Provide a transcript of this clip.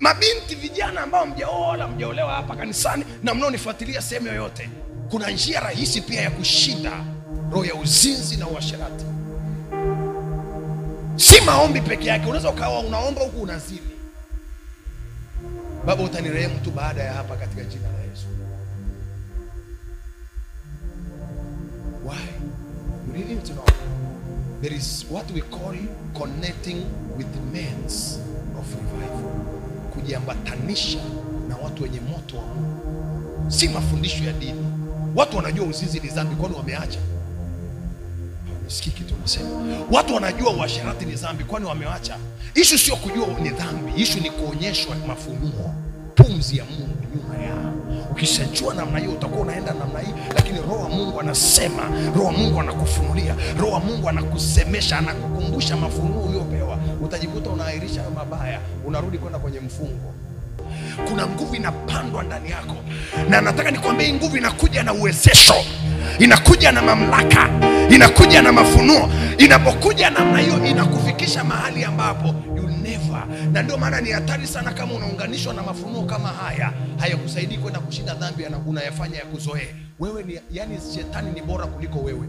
Mabinti vijana ambao mjaoa mjaolewa hapa kanisani na mnaonifuatilia sehemu yoyote, kuna njia rahisi pia ya kushinda roho ya uzinzi na uasherati. Si maombi peke yake. Unaweza ukawa unaomba huku unazini. Baba, utanirehemu tu baada ya hapa katika jina la Yesu. Why? You need to know. There is what we call connecting with the means of revival. Kujiambatanisha na watu wenye moto wa Mungu. Si mafundisho ya dini. Watu wanajua uzinzi ni dhambi, kwani wameacha? Nisikii kitu nasema. Watu wanajua uasherati ni dhambi, kwani wameacha? Issue sio kujua ni dhambi, issue ni kuonyeshwa mafunuo, pumzi ya Mungu nyuma yao. Ukishajua namna hiyo utakuwa unaenda namna hii, lakini Roho wa Mungu anasema, Roho wa Mungu anakufunulia, Roho wa Mungu anakusemesha, anakukumbusha mafunuo uliyopewa. Utajikuta unaahirisha mabaya, unarudi kwenda kwenye mfungo. Kuna nguvu inapandwa ndani yako, na nataka nikwambie nguvu inakuja na uwezesho, inakuja na mamlaka, inakuja na mafunuo. Inapokuja namna hiyo inakufikisha mahali ambapo you never. Na ndio maana ni hatari sana kama unaunganishwa na mafunuo kama haya. Hayakusaidii kwenda kushinda dhambi unayafanya ya kuzoea. Wewe ni, yani shetani ni bora kuliko wewe.